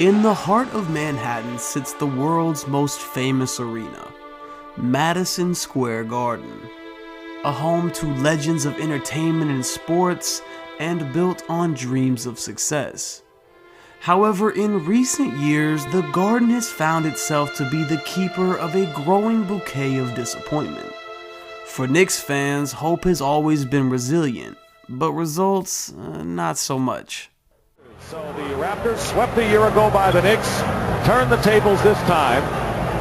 In the heart of Manhattan sits the world's most famous arena, Madison Square Garden, a home to legends of entertainment and sports and built on dreams of success. However, in recent years, the Garden has found itself to be the keeper of a growing bouquet of disappointment. For Knicks fans, hope has always been resilient, but results, not so much. So the Raptors, swept a year ago by the Knicks, turn the tables this time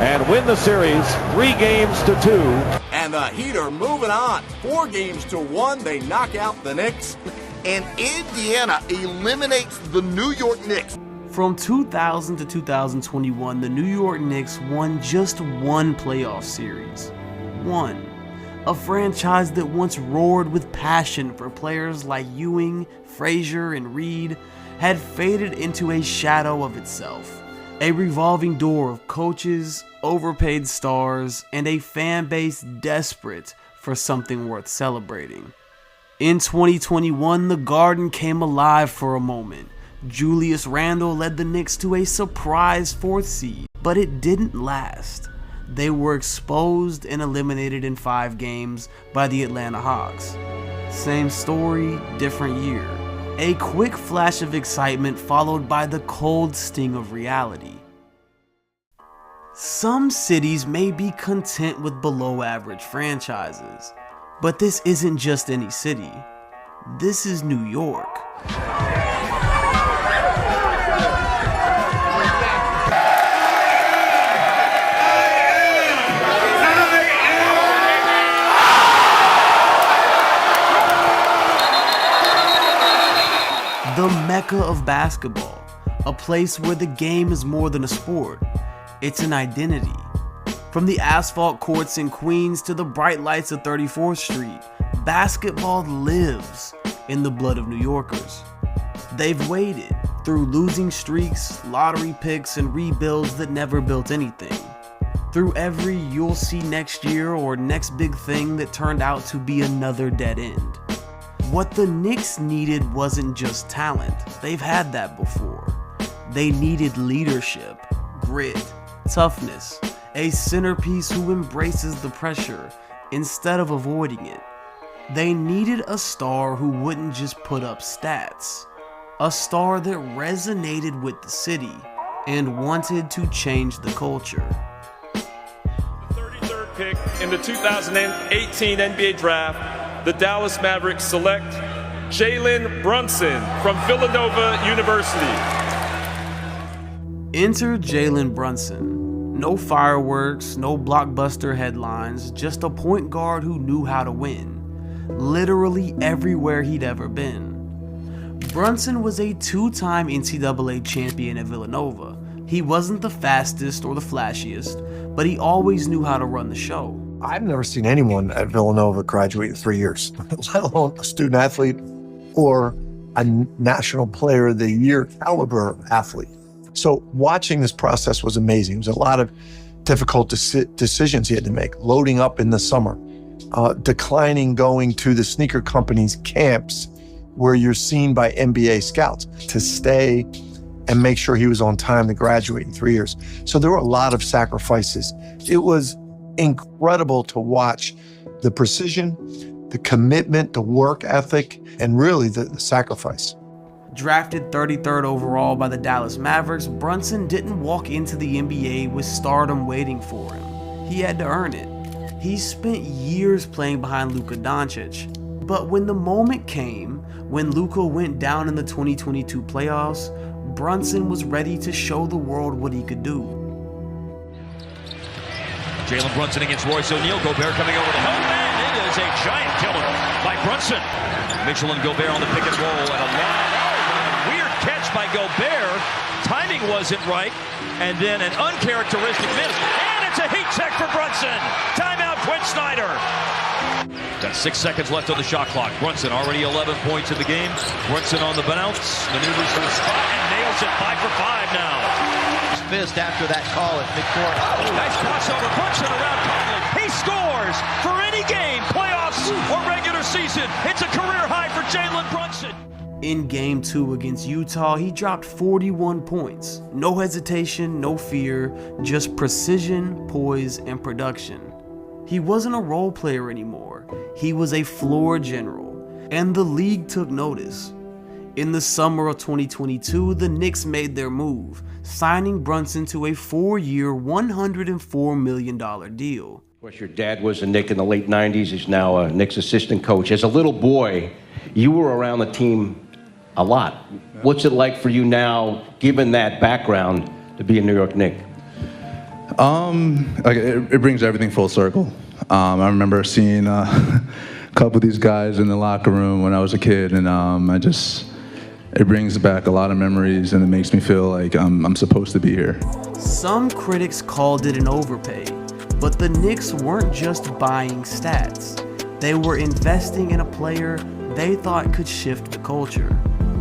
and win the series 3-2. And the Heat are moving on. 4-1, they knock out the Knicks. And Indiana eliminates the New York Knicks. From 2000 to 2021, the New York Knicks won just one playoff series. One. A franchise that once roared with passion for players like Ewing, Frazier, and Reed had faded into a shadow of itself. A revolving door of coaches, overpaid stars, and a fan base desperate for something worth celebrating. In 2021, the Garden came alive for a moment. Julius Randle led the Knicks to a surprise 4th seed, but it didn't last. They were exposed and eliminated in 5 games by the Atlanta Hawks. Same story, different year. A quick flash of excitement followed by the cold sting of reality. Some cities may be content with below average franchises, but this isn't just any city. This is New York. The Mecca of basketball, a place where the game is more than a sport, it's an identity. From the asphalt courts in Queens to the bright lights of 34th Street, basketball lives in the blood of New Yorkers. They've waited through losing streaks, lottery picks, and rebuilds that never built anything. Through every you'll see next year or next big thing that turned out to be another dead end. What the Knicks needed wasn't just talent, they've had that before. They needed leadership, grit, toughness, a centerpiece who embraces the pressure instead of avoiding it. They needed a star who wouldn't just put up stats, a star that resonated with the city and wanted to change the culture. The 33rd pick in the 2018 NBA Draft, the Dallas Mavericks select Jalen Brunson from Villanova University. Enter Jalen Brunson. No fireworks, no blockbuster headlines, just a point guard who knew how to win. Literally everywhere he'd ever been. Brunson was a 2-time NCAA champion at Villanova. He wasn't the fastest or the flashiest, but he always knew how to run the show. I've never seen anyone at Villanova graduate in 3 years, let alone a student athlete or a national player of the year caliber athlete. So watching this process was amazing. It was a lot of difficult decisions he had to make, loading up in the summer, declining going to the sneaker companies' camps where you're seen by NBA scouts to stay and make sure he was on time to graduate in 3 years. So there were a lot of sacrifices. It was incredible to watch the precision, the commitment, the work ethic, and really the sacrifice. Drafted 33rd overall by the Dallas Mavericks, Brunson didn't walk into the NBA with stardom waiting for him. He had to earn it. He spent years playing behind Luka Doncic, but when the moment came, when Luka went down in the 2022 playoffs, Brunson was ready to show the world what he could do. Jalen Brunson against Royce O'Neal. Gobert coming over the help, and it is a giant killer by Brunson. Mitchell and Gobert on the pick and roll, and a weird catch by Gobert. Timing wasn't right, and then an uncharacteristic miss, and it's a heat check for Brunson. Timeout, Quinn Snyder. Got 6 seconds left on the shot clock. Brunson already 11 points in the game. Brunson on the bounce, maneuvers to the spot, and nails it 5 for 5 now. Missed after that call at midcourt. Nice crossover, Brunson around Conley. He scores for any game, playoffs or regular season. It's a career high for Jalen Brunson. In Game 2 against Utah, he dropped 41 points. No hesitation, no fear, just precision, poise, and production. He wasn't a role player anymore. He was a floor general, and the league took notice. In the summer of 2022, the Knicks made their move, signing Brunson to a 4-year, $104 million deal. Of course, your dad was a Knick in the late 90s. He's now a Knicks assistant coach. As a little boy, you were around the team a lot. What's it like for you now, given that background, to be a New York Knick? It brings everything full circle. I remember seeing a couple of these guys in the locker room when I was a kid, and it brings back a lot of memories, and it makes me feel like I'm supposed to be here. Some critics called it an overpay, but the Knicks weren't just buying stats. They were investing in a player they thought could shift the culture.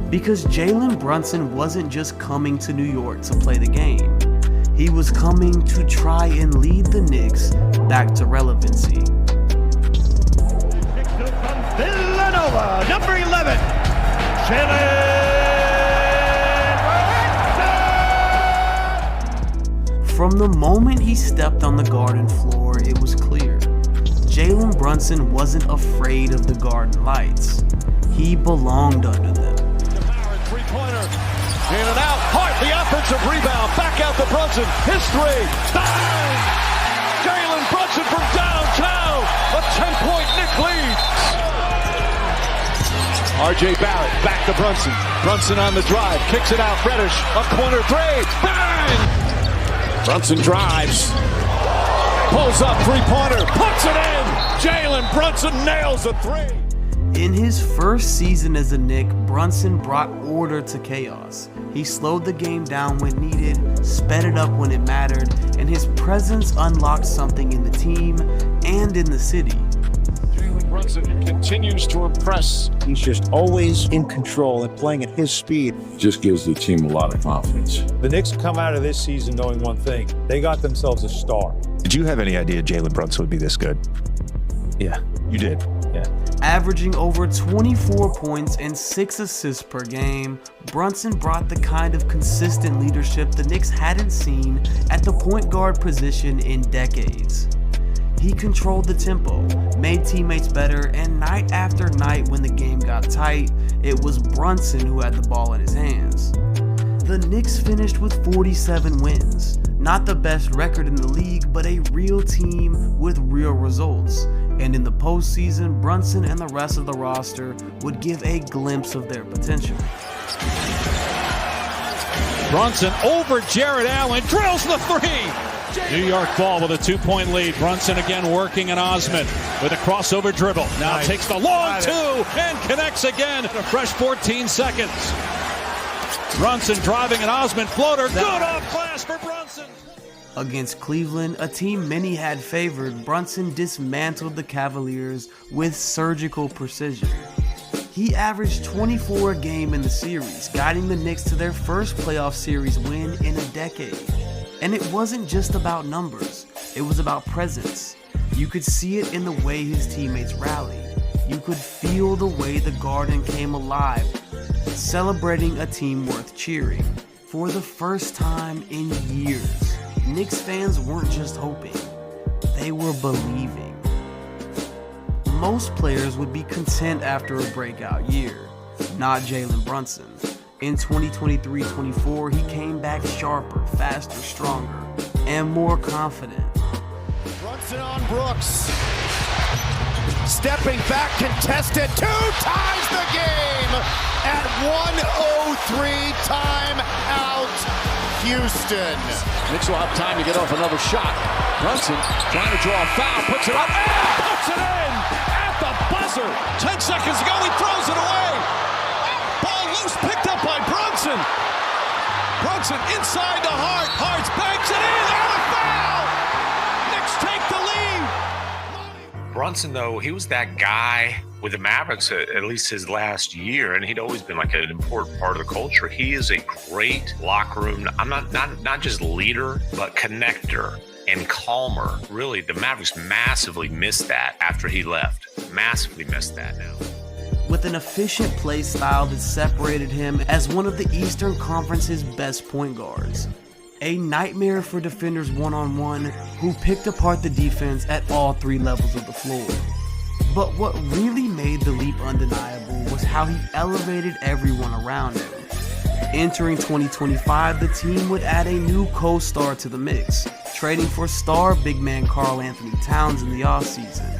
Because Jalen Brunson wasn't just coming to New York to play the game. He was coming to try and lead the Knicks back to relevancy. From Villanova, number 11, Jalen Brunson! From the moment he stepped on the Garden floor, it was clear. Jalen Brunson wasn't afraid of the Garden lights. He belonged under them. Three-pointer, in and out, Hart, the offensive rebound, back out to Brunson, his three, bang! Jalen Brunson from downtown, a 10-point Knick lead. R.J. Barrett, back to Brunson, Brunson on the drive, kicks it out, Reddish, a corner three, bang! Brunson drives, pulls up, three-pointer, puts it in! Jalen Brunson nails a three! In his first season as a Knick, Brunson brought order to chaos. He slowed the game down when needed, sped it up when it mattered, and his presence unlocked something in the team and in the city. Jalen Brunson continues to impress. He's just always in control and playing at his speed. Just gives the team a lot of confidence. The Knicks come out of this season knowing one thing. They got themselves a star. Did you have any idea Jalen Brunson would be this good? Yeah. You did? Yeah. Averaging over 24 points and 6 assists per game, Brunson brought the kind of consistent leadership the Knicks hadn't seen at the point guard position in decades. He controlled the tempo, made teammates better, and night after night when the game got tight, it was Brunson who had the ball in his hands. The Knicks finished with 47 wins. Not the best record in the league, but a real team with real results. And in the postseason, Brunson and the rest of the roster would give a glimpse of their potential. Brunson over Jared Allen, drills the three. New York ball with a 2-point lead. Brunson again working on Osman with a crossover dribble. Now takes the long two and connects again. A fresh 14 seconds. Brunson driving an Osman floater. Good off glass for Brunson. Against Cleveland, a team many had favored, Brunson dismantled the Cavaliers with surgical precision. He averaged 24 a game in the series, guiding the Knicks to their first playoff series win in a decade. And it wasn't just about numbers, it was about presence. You could see it in the way his teammates rallied. You could feel the way the Garden came alive, celebrating a team worth cheering. For the first time in years, Knicks fans weren't just hoping, they were believing. Most players would be content after a breakout year, not Jalen Brunson. In 2023-24, he came back sharper, faster, stronger, and more confident. Brunson on Brooks. Stepping back, contested, 2 times the game at 1:03 timeout. Houston. Knicks will have time to get off another shot. Brunson trying to draw a foul, puts it up, and puts it in at the buzzer. 10 seconds ago, he throws it away. Ball loose, picked up by Brunson. Brunson inside the Hart. Hart's banks it in, and a foul. Knicks take the lead. Brunson, though, he was that guy with the Mavericks at least his last year, and he'd always been like an important part of the culture. He is a great locker room, I'm not just leader, but connector and calmer. Really, the Mavericks massively missed that after he left. Massively missed that now. with an efficient play style that separated him as one of the Eastern Conference's best point guards. A nightmare for defenders one-on-one who picked apart the defense at all three levels of the floor. But what really made the leap undeniable was how he elevated everyone around him. Entering 2025, the team would add a new co-star to the mix, trading for star big man Karl Anthony Towns in the offseason.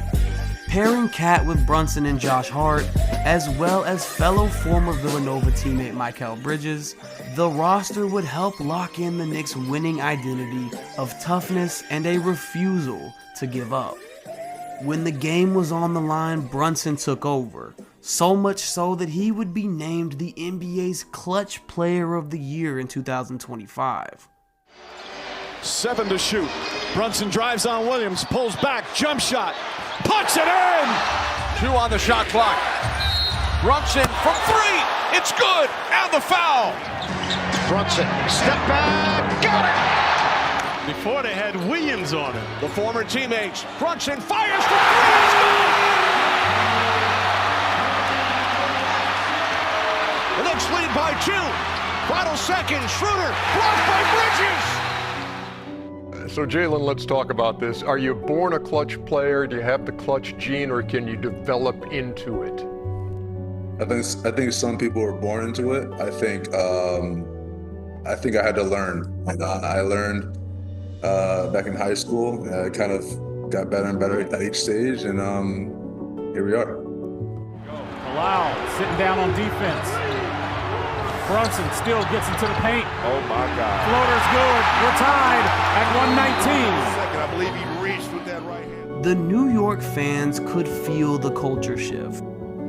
Pairing Cat with Brunson and Josh Hart, as well as fellow former Villanova teammate Mikal Bridges, the roster would help lock in the Knicks' winning identity of toughness and a refusal to give up. When the game was on the line, Brunson took over, so much so that he would be named the NBA's Clutch Player of the Year in 2025. 7 to shoot. Brunson drives on Williams, pulls back, jump shot, puts it in! 2 on the shot clock. Brunson from 3, it's good, and the foul! Brunson, step back, got it! Before they had Williams on it. The former teammates, Brunson fires for 3, it's good! The Knicks lead by 2. Final seconds, Schroeder, blocked by Bridges! So Jalen, let's talk about this. Are you born a clutch player? Do you have the clutch gene, or can you develop into it? I think some people are born into it. I think I had to learn. I learned back in high school. I kind of got better and better at each stage, and here we are. Palau sitting down on defense. Brunson still gets into the paint. Oh my God. Floater's good. We're tied at 119. I believe he reached with that right hand. The New York fans could feel the culture shift.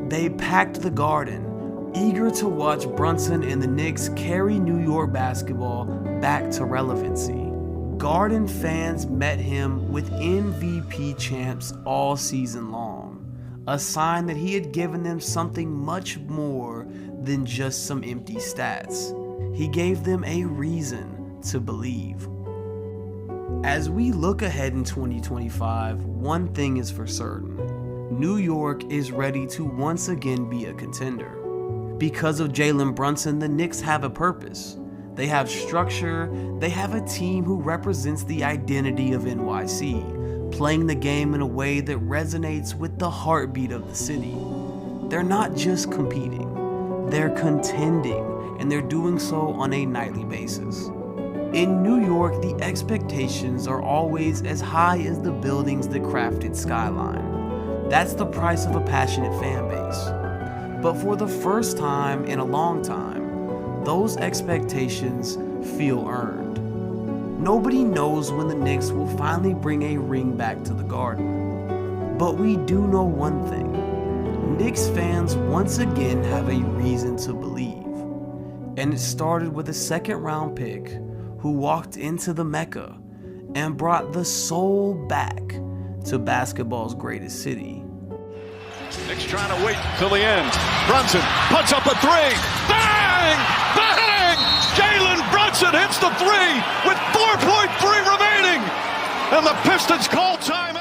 They packed the Garden, eager to watch Brunson and the Knicks carry New York basketball back to relevancy. Garden fans met him with MVP champs all season long, a sign that he had given them something much more than just some empty stats. He gave them a reason to believe. As we look ahead in 2025, one thing is for certain. New York is ready to once again be a contender. Because of Jalen Brunson, the Knicks have a purpose. They have structure, they have a team who represents the identity of NYC, playing the game in a way that resonates with the heartbeat of the city. They're not just competing, they're contending, and they're doing so on a nightly basis. In New York, the expectations are always as high as the buildings that craft its skyline. That's the price of a passionate fan base. But for the first time in a long time, those expectations feel earned. Nobody knows when the Knicks will finally bring a ring back to the Garden. But we do know one thing. Knicks fans once again have a reason to believe. And it started with a second-round pick who walked into the Mecca and brought the soul back to basketball's greatest city. Knicks trying to wait till the end. Brunson puts up a 3. Bang! Bang! Jalen Brunson hits the 3 with 4.3 remaining. And the Pistons call timeout.